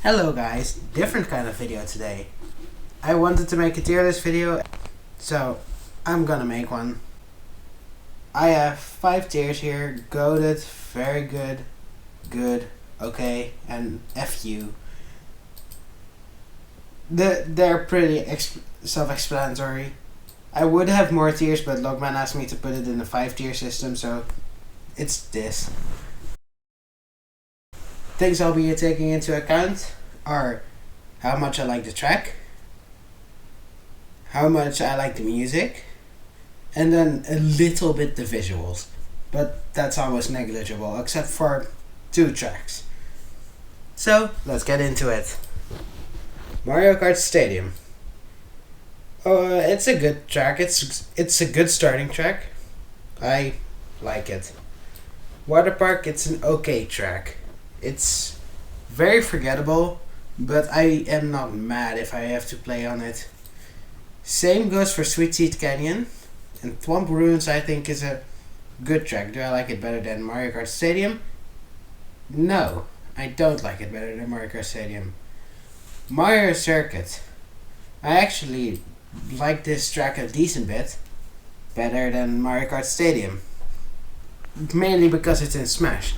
Hello guys, different kind of video today. I wanted to make a tier list video, so I'm gonna make one. I have 5 tiers here: goated, very good, good, okay, and FU. They're pretty self-explanatory. I would have more tiers, but Logman asked me to put it in a 5-tier system, so it's this. Things I'll be taking into account are how much I like the track, how much I like the music, and then a little bit the visuals. But that's almost negligible, except for 2 tracks. So, let's get into it. Mario Kart Stadium. It's a good track. It's a good starting track. I like it. Water Park, it's an okay track. It's very forgettable, but I am not mad if I have to play on it. Same goes for Sweet Seed Canyon, and Thwomp Ruins I think is a good track. Do I like it better than Mario Kart Stadium? No, I don't like it better than Mario Kart Stadium. Mario Circuit. I actually like this track a decent bit better than Mario Kart Stadium. Mainly because it's in Smash.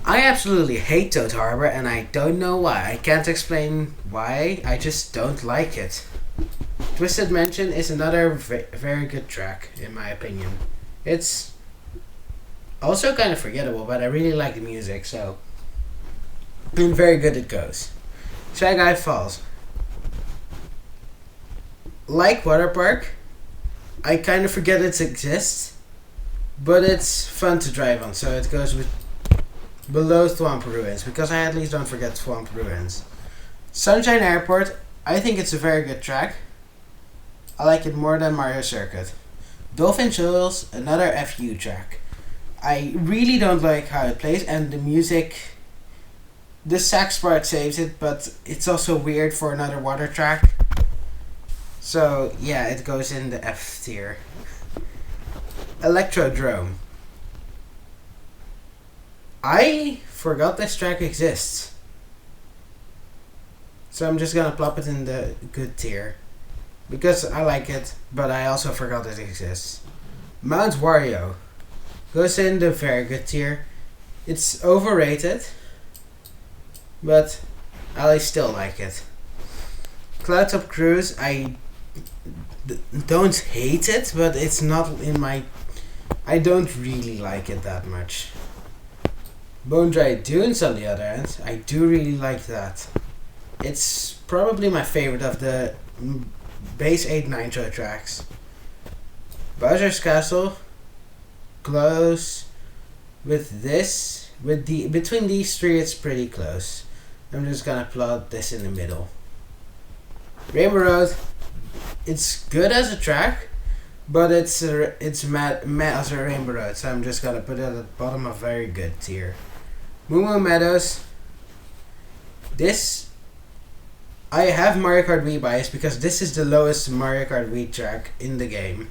I absolutely hate Toad Harbor and I don't know why. I can't explain why, I just don't like it. Twisted Mansion is another very good track in my opinion. It's also kind of forgettable, but I really like the music, so and very good it goes. Shy Guy Falls. Like Water Park, I kind of forget it exists, but it's fun to drive on, so it goes with below Thwomp Ruins, because I at least don't forget Thwomp Ruins. Sunshine Airport, I think it's a very good track. I like it more than Mario Circuit. Dolphin Shoals, another FU track. I really don't like how it plays, and the music, the sax part saves it, but it's also weird for another water track. So yeah, it goes in the F tier. Electrodrome. I forgot this track exists, so I'm just gonna plop it in the good tier because I like it, but I also forgot it exists. Mount Wario goes in the very good tier. It's overrated, but I still like it. Cloudtop Cruise, I don't hate it, but it's not in my... I don't really like it that much. Bone Dry Dunes, on the other hand, I do really like that. It's probably my favorite of the base 8 Nitro tracks. Bowser's Castle, close with this. Between these 3, it's pretty close. I'm just gonna plot this in the middle. Rainbow Road, it's good as a track, but it's mad as a Rainbow Road, so I'm just gonna put it at the bottom of very good tier. Moo Moo Meadows. This, I have Mario Kart Wii bias because this is the lowest Mario Kart Wii track in the game.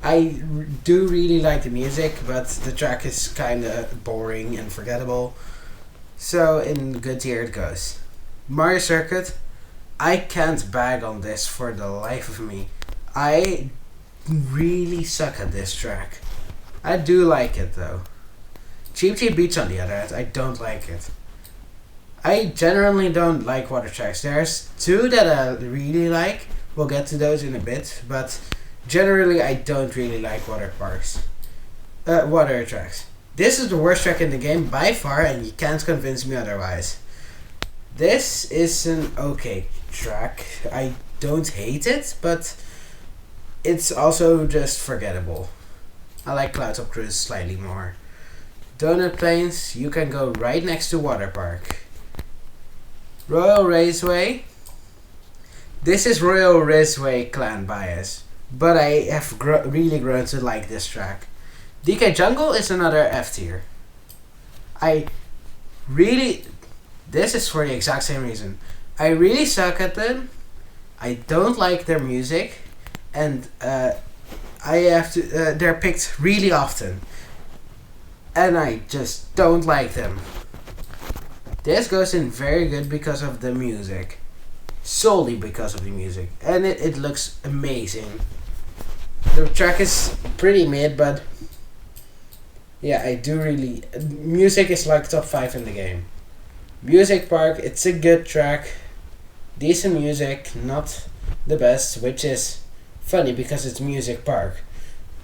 I do really like the music, but the track is kinda boring and forgettable. So in good tier it goes. Mario Circuit, I can't bag on this for the life of me. I really suck at this track. I do like it though. Cheap Cheap Beach, on the other hand, I don't like it. I generally don't like water tracks. There's 2 that I really like. We'll get to those in a bit, but generally I don't really like water tracks. This is the worst track in the game by far, and you can't convince me otherwise. This is an okay track. I don't hate it, but it's also just forgettable. I like Cloudtop Cruise slightly more. Donut Plains, you can go right next to Water Park. Royal Raceway. This is Royal Raceway clan bias, but I have really grown to like this track. DK Jungle is another F tier. This is for the exact same reason. I really suck at them. I don't like their music, and they're picked really often, and I just don't like them. This goes in very good because of the music. Solely because of the music. And it looks amazing. The track is pretty mid, but yeah, I do really... Music is like top 5 in the game. Music Park, it's a good track. Decent music, not the best, which is funny because it's Music Park.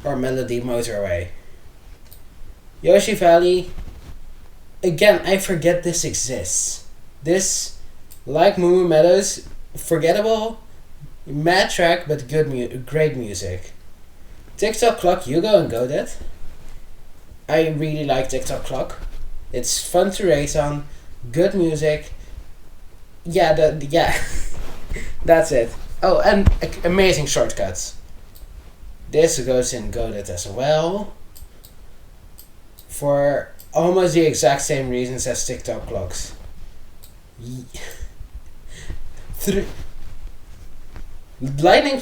Or Melody Motorway. Yoshi Valley, again, I forget this exists. This, like Moo Meadows, forgettable, mad track, but great music. TikTok Clock, you go and go that. I really like TikTok Clock. It's fun to race on, good music. Yeah, that's it. Oh, and amazing shortcuts. This goes in Goated as well. For almost the exact same reasons as TikTok clocks. The Lightning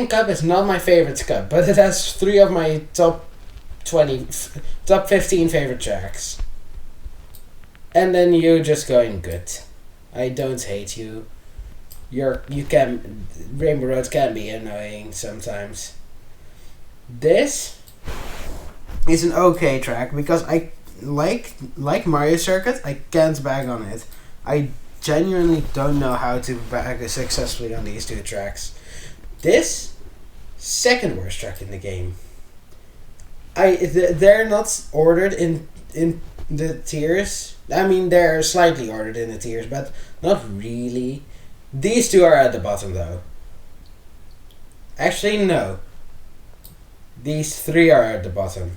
Cup is not my favorite cup, but it has 3 of my top 15 favorite tracks. And then you just going good. I don't hate you. Rainbow Road can be annoying sometimes. This is an okay track because I like Mario Circuit. I can't bag on it. I genuinely don't know how to bag successfully on these 2 tracks. This second worst track in the game. They're not ordered in the tiers. I mean, they're slightly ordered in the tiers, but not really. These 2 are at the bottom though. Actually, no. These 3 are at the bottom.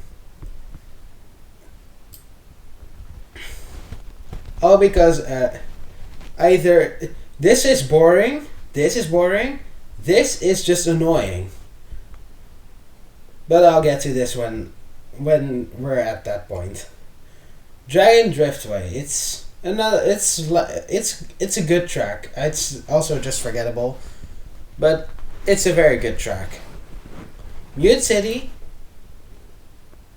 All because either this is boring, this is just annoying. But I'll get to this one when we're at that point. Dragon Driftway, it's a good track. It's also just forgettable, but it's a very good track. Mute City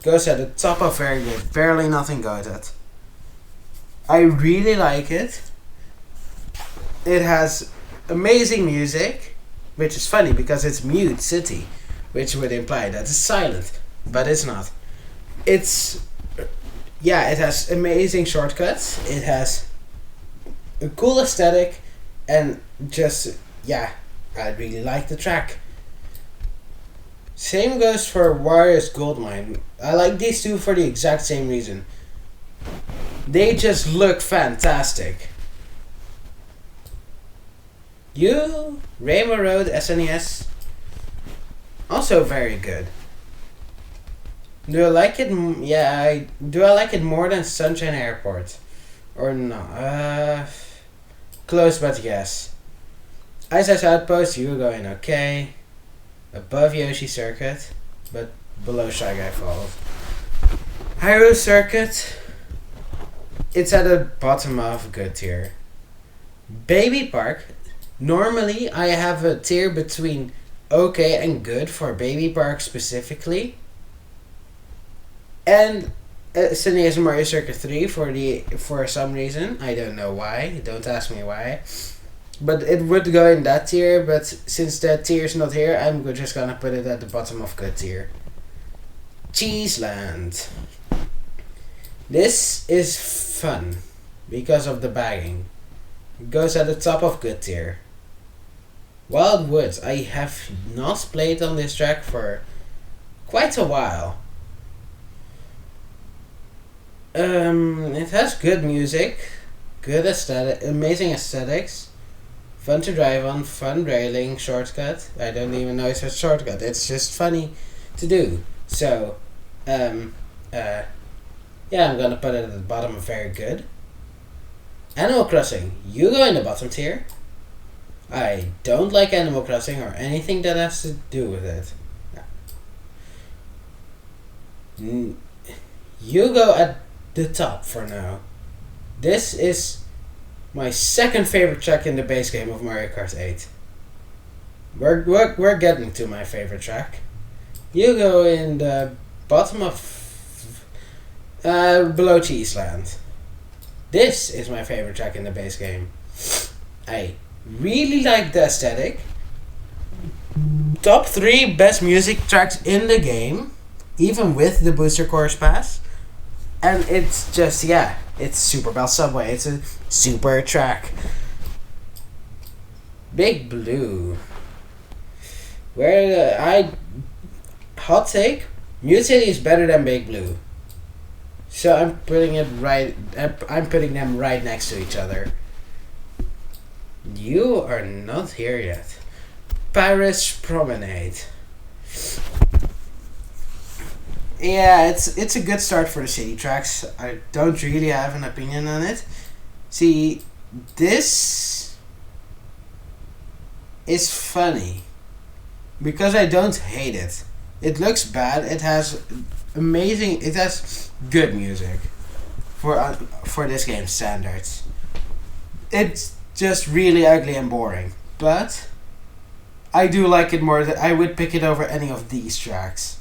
goes at the top of very good. Barely nothing goes at. I really like it. It has amazing music, which is funny because it's Mute City, which would imply that it's silent, but it's not. It has amazing shortcuts. It has a cool aesthetic, and I really like the track. Same goes for Warriors Goldmine. I like these 2 for the exact same reason. They just look fantastic. Rainbow Road SNES, also very good. Do I like it? Do I like it more than Sunshine Airport? Or no? Close, but yes. Ice Ice Outpost, you going okay. Above Yoshi Circuit, but below Shy Guy Falls. Hyrule Circuit, it's at the bottom of good tier. Baby Park, normally I have a tier between okay and good for Baby Park specifically. And SNES Mario Circuit 3 for some reason. I don't know why. Don't ask me why. But it would go in that tier, but since that tier is not here, I'm just gonna put it at the bottom of good tier. Cheeseland. This is fun because of the bagging. It goes at the top of good tier. Wild Woods. I have not played on this track for quite a while. It has good music, good aesthetic, amazing aesthetics, fun to drive on, fun railing, shortcut. I don't even know it's a shortcut. It's just funny to do. So, I'm gonna put it at the bottom of very good. Animal Crossing, you go in the bottom tier. I don't like Animal Crossing or anything that has to do with it. You go at the top for now. This is my second favorite track in the base game of Mario Kart 8. We're getting to my favorite track. You go in the bottom of below Cheeseland. This is my favorite track in the base game. I really like the aesthetic. Top 3 best music tracks in the game, even with the booster course pass. And it's just, yeah, it's Super Bell Subway. It's a super track. Big Blue. Hot take, Mute City is better than Big Blue. So I'm putting them right next to each other. You are not here yet. Paris Promenade. Yeah, it's a good start for the city tracks. I don't really have an opinion on it. See, this is funny because I don't hate it. It looks bad. It has good music for this game's standards. It's just really ugly and boring, but I do like it more. I would pick it over any of these tracks.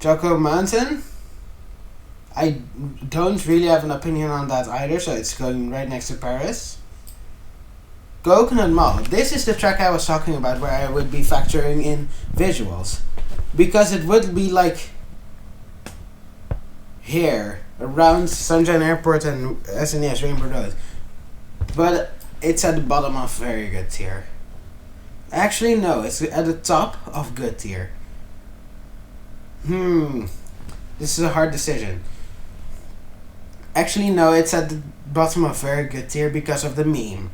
Choco Mountain, I don't really have an opinion on that either, so it's going right next to Paris. Coconut Mall, this is the track I was talking about where I would be factoring in visuals. Because it would be like here, around Sunshine Airport and SNES Rainbow Road. But it's at the bottom of very good tier. Actually, no, it's at the top of good tier. This is a hard decision. Actually, no, it's at the bottom of very good tier because of the meme.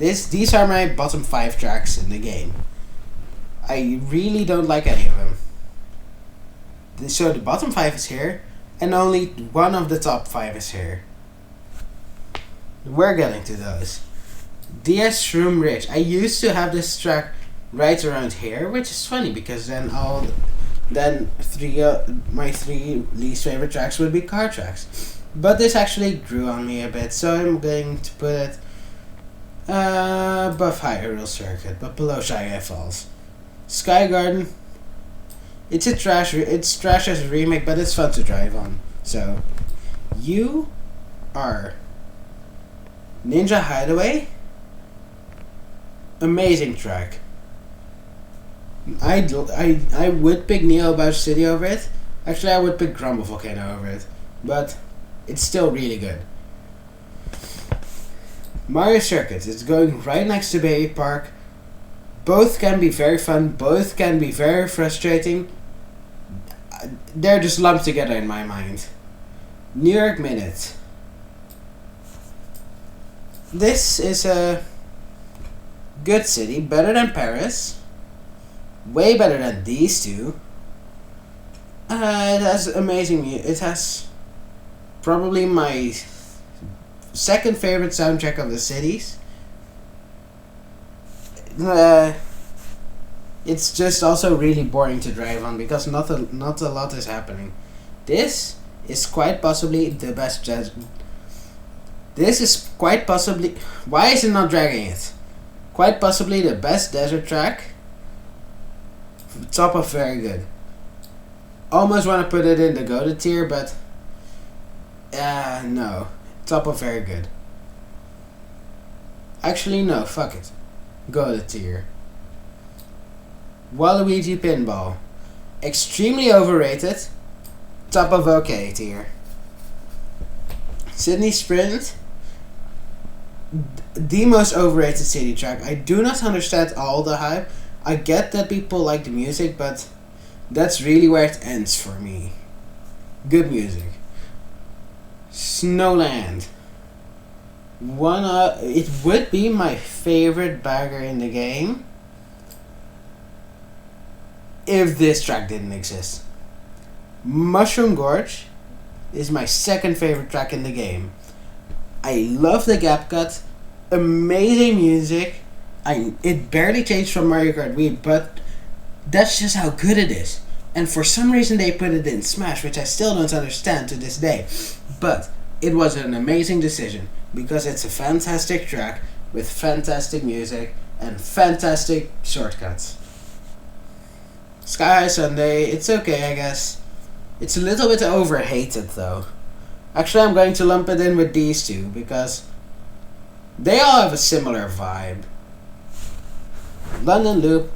These are my bottom 5 tracks in the game. I really don't like any of them. So the bottom 5 is here, and only one of the top 5 is here. We're getting to those. DS Shroom Ridge. I used to have this track right around here, which is funny because my 3 least favorite tracks would be car tracks. But this actually grew on me a bit, so I'm going to put it above Hyrule Circuit, but below Shy Guy Falls. Sky Garden. It's trash as a remake, but it's fun to drive on. So, you are Ninja Hideaway. Amazing track. I would pick Neo Bausch City over it. Actually, I would pick Grumble Volcano over it, but it's still really good. Mario Circuit. It's going right next to Baby Park. Both can be very fun. Both can be very frustrating. They're just lumped together in my mind. New York Minute. This is a good city, better than Paris. Way better than these two. It has amazing music. It has probably my second favorite soundtrack of the cities. It's just also really boring to drive on because not a lot is happening. This is quite possibly the best jazz. This is quite possibly... Why is it not dragging it? Quite possibly the best desert track. Top of very good. Almost want to put it in the goated tier, but... no. Top of very good. Actually, no. Fuck it. Goated tier. Waluigi Pinball. Extremely overrated. Top of okay tier. Sydney Sprint. The most overrated city track. I do not understand all the hype. I get that people like the music, but that's really where it ends for me. Good music. Snowland. It would be my favorite bagger in the game if this track didn't exist. Mushroom Gorge is my second favorite track in the game. I love the gap cut. Amazing music. It barely changed from Mario Kart Wii, but that's just how good it is. And for some reason they put it in Smash, which I still don't understand to this day. But it was an amazing decision because it's a fantastic track with fantastic music and fantastic shortcuts. Sky High Sunday, it's okay, I guess. It's a little bit overhated, though. Actually, I'm going to lump it in with these two, because they all have a similar vibe. London Loop.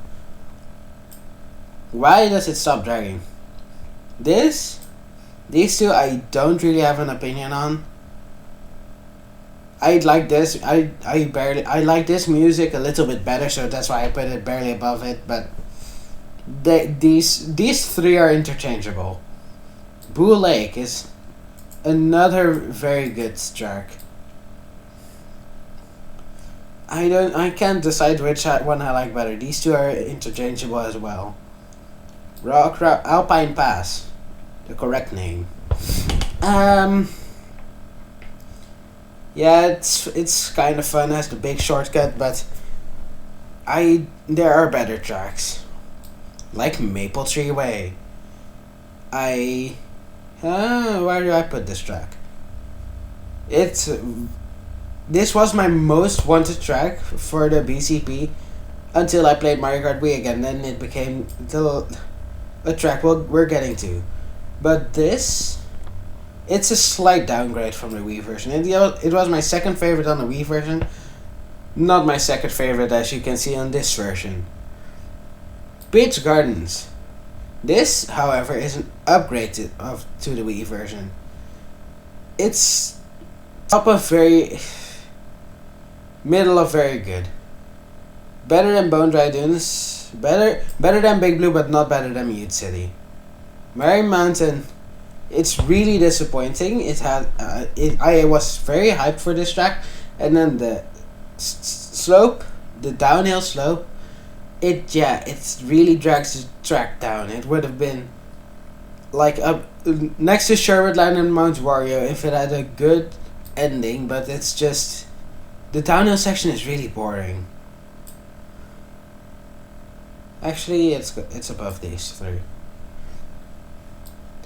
Why does it stop dragging? These two I don't really have an opinion on. I like this. I like this music a little bit better, so that's why I put it barely above it. But these three are interchangeable. Boo Lake is another very good track. I can't decide which one I like better. These two are interchangeable as well. Alpine Pass, the correct name. Yeah, it's kind of fun as the big shortcut, but there are better tracks, like Maple Tree Way. Where do I put this track? This was my most wanted track for the BCP until I played Mario Kart Wii again. Then it became a track we're getting to, but it's a slight downgrade from the Wii version. It was my second favorite on the Wii version, not my second favorite as you can see on this version. Peach Gardens. This, however, is an upgrade to the Wii version. It's top of very middle of very good. Better than Bone Dry Dunes. Better than Big Blue, but not better than Mute City. Merry Mountain. It's really disappointing. I was very hyped for this track, and then the slope, the downhill slope, it really drags the track down. It would have been like up next to Sherwood Land and Mount Wario if it had a good ending, but it's just the downhill section is really boring. Actually, it's above these three.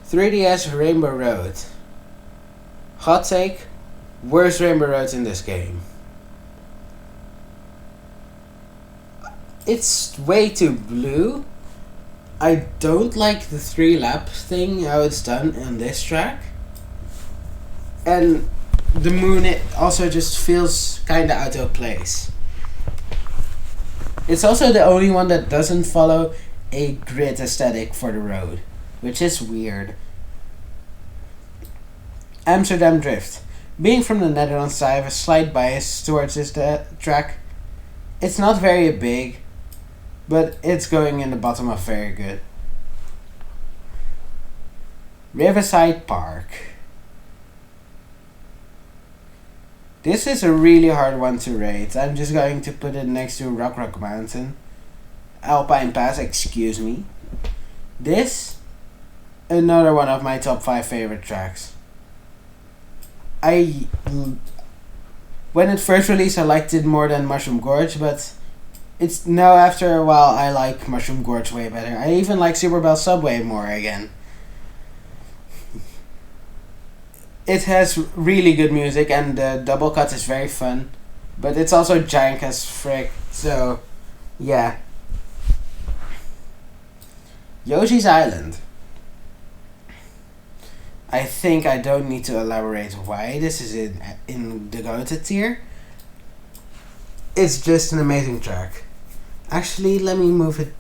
3DS Rainbow Road. Hot take, worst Rainbow Road in this game. It's way too blue. I don't like the 3-lap thing, how it's done on this track. And the moon, it also just feels kinda out of place. It's also the only one that doesn't follow a grid aesthetic for the road, which is weird. Amsterdam Drift. Being from the Netherlands, I have a slight bias towards this track. It's not very big, but it's going in the bottom of very good. Riverside Park. This is a really hard one to rate. I'm just going to put it next to Rock Mountain. Alpine Pass, excuse me. This, another one of my top 5 favorite tracks. When it first released, I liked it more than Mushroom Gorge, but it's now after a while I like Mushroom Gorge way better. I even like Super Bell Subway more again. It has really good music and the double cut is very fun, but it's also jank as frick, so yeah. Yoshi's Island. I think I don't need to elaborate why this is in the goated tier. It's just an amazing track. Actually, let me move it.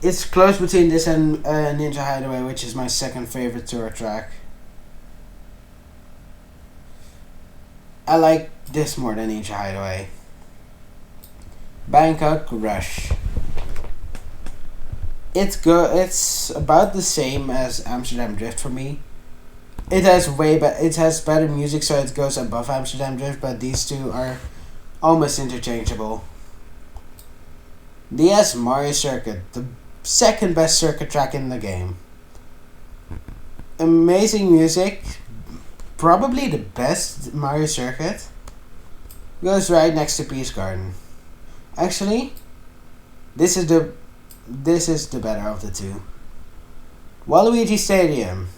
It's close between this and Ninja Hideaway, which is my second favorite tour track. I like this more than Ninja Hideaway. Bangkok Rush. It's about the same as Amsterdam Drift for me. It has better music, so it goes above Amsterdam Drift, but these two are almost interchangeable. DS Mario Circuit, the second best circuit track in the game. Amazing music, probably the best Mario Circuit. Goes right next to Peace Garden. Actually, this is the better of the two. Waluigi Stadium,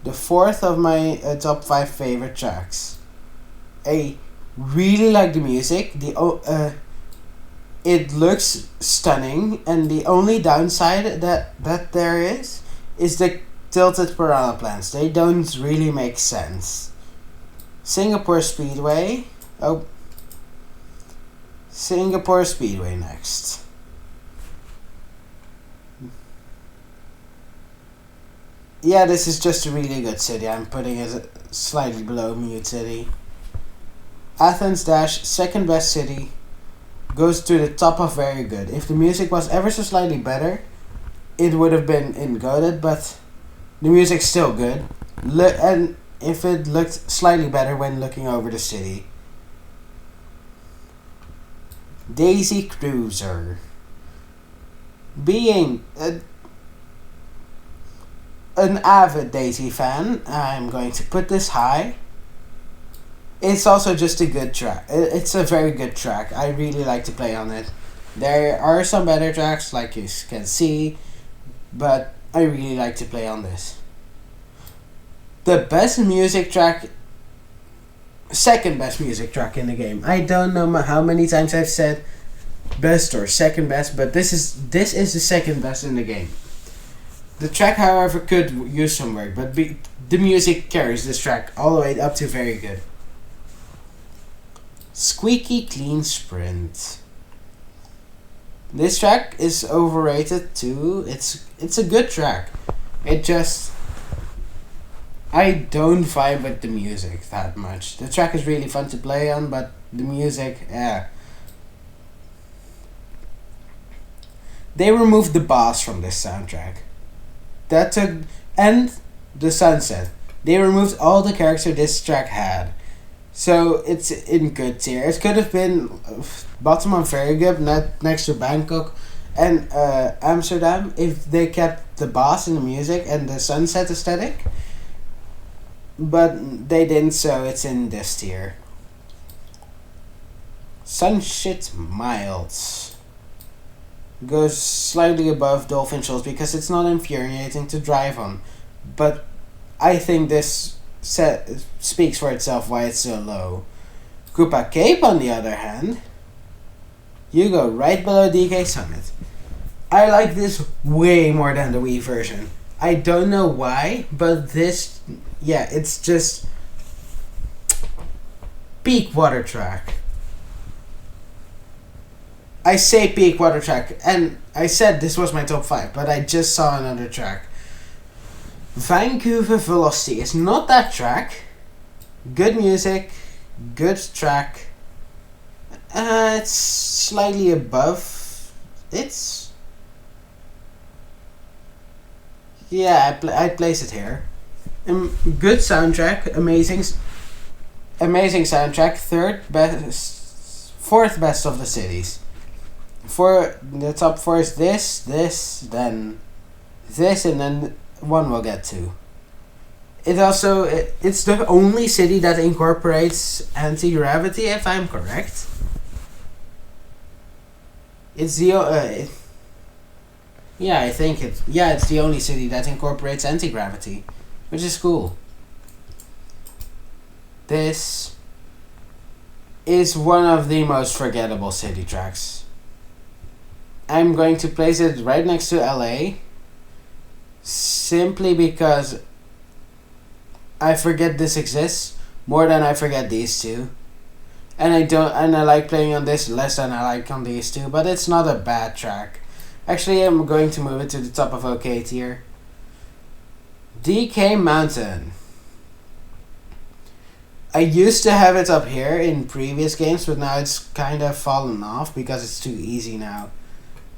the fourth of my top 5 favorite tracks. I really like the music. It looks stunning, and the only downside that there is the tilted piranha plants. They don't really make sense. Singapore Speedway. Oh. Singapore Speedway next. Yeah, this is just a really good city. I'm putting it slightly below Mute City. Athens Dash, second best city, goes to the top of very good. If the music was ever so slightly better, it would have been in goated, but the music's still good. And if it looked slightly better when looking over the city. Daisy Cruiser. Being an avid Daisy fan, I'm going to put this high. It's also just a good track. It's a very good track. I really like to play on it. There are some better tracks, like you can see, but I really like to play on this. The best music track, second best music track in the game. I don't know how many times I've said best or second best, but this is the second best in the game. The track, however, could use some work, but the music carries this track all the way up to very good. Squeaky Clean Sprint. This track is overrated too. It's a good track. It just, I don't vibe with the music that much. The track is really fun to play on, but the music, They removed the boss from this soundtrack. And the sunset. They removed all the character this track had. So it's in good tier. It could have been bottom on very good, next to Bangkok and Amsterdam, if they kept the boss in the music and the sunset aesthetic. But they didn't, so it's in this tier. Sunshit Miles goes slightly above Dolphin Shoals because it's not infuriating to drive on. But I think this speaks for itself why it's so low. Koopa Cape, on the other hand, you go right below DK Summit. I like this way more than the Wii version. I don't know why, but this, it's just peak water track. I say peak water track, and I said this was my top 5, but I just saw another track. Vancouver Velocity is not that track. Good music, good track. It's slightly above. I'd place it here. Good soundtrack, amazing soundtrack. Fourth best of the cities. For the top 4 is this, then this, and then one we'll get to. It's the only city that incorporates anti-gravity, if I'm correct. It's the it's the only city that incorporates anti-gravity, which is cool. This is one of the most forgettable city tracks. I'm going to place it right next to LA, simply because I forget this exists more than I forget these two. And I like playing on this less than I like on these two, but it's not a bad track. Actually, I'm going to move it to the top of OK tier. DK Mountain. I used to have it up here in previous games, but now it's kind of fallen off because it's too easy now.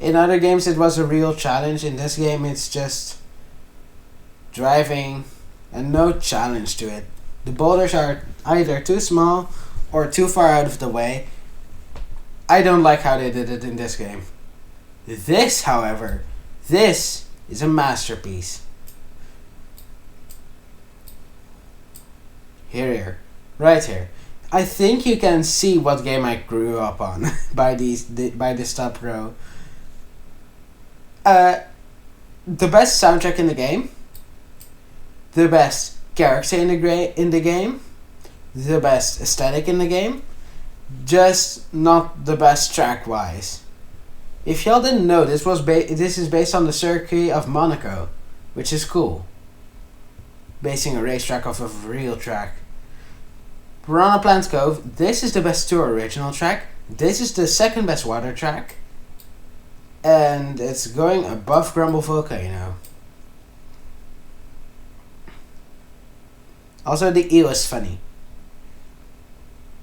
In other games it was a real challenge. In this game it's just driving and no challenge to it. The boulders are either too small or too far out of the way. I don't like how they did it in this game. This, however, this is a masterpiece. Here, right here. I think you can see what game I grew up on by this top row. The best soundtrack in the game, the best character in the game, the best aesthetic in the game, just not the best track wise. If y'all didn't know, this is based on the circuit of Monaco, which is cool. Basing a racetrack off of a real track. Piranha Plant Cove, this is the best tour original track. This is the second best water track. And it's going above Grumble Volcano. Also, the eel is funny.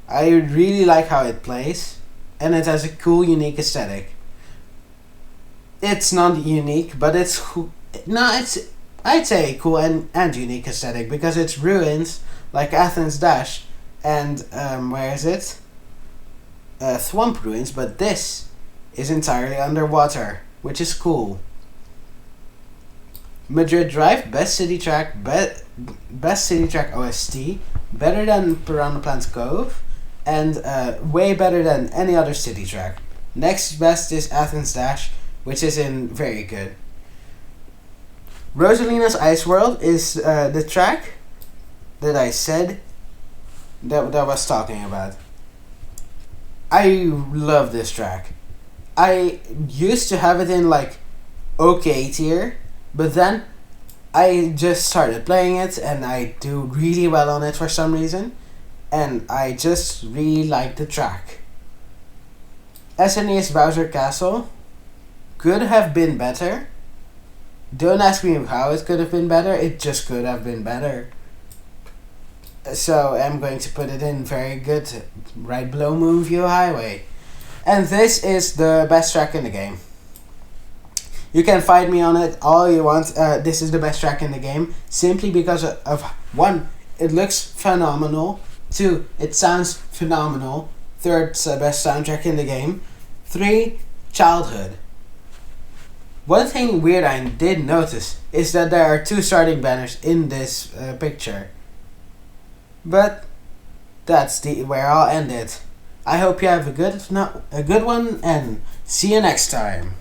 I really like how it plays, and it has a cool, unique aesthetic. It's not unique, but it's cool. No, it's, I'd say, cool and unique aesthetic, because it's ruins like Athens Dash and where is it? Thwomp Ruins, but this is entirely underwater, which is cool. Madrid Drive, best city track, best city track OST, better than Piranha Plant Cove, and way better than any other city track. Next best is Athens Dash, which is in very good. Rosalina's Ice World is the track that I said that I was talking about. I love this track. I used to have it in like okay tier, but then I just started playing it and I do really well on it for some reason, and I just really like the track. SNES Bowser Castle could have been better. Don't ask me how it could have been better, it just could have been better. So I'm going to put it in very good, right below Moonview Highway. And this is the best track in the game. You can fight me on it all you want. This is the best track in the game, simply because of 1, it looks phenomenal. 2, it sounds phenomenal. 3rd, it's the best soundtrack in the game. 3, childhood. One thing weird I did notice is that there are 2 starting banners in this picture. But that's where I'll end it. I hope you have a good one, and see you next time.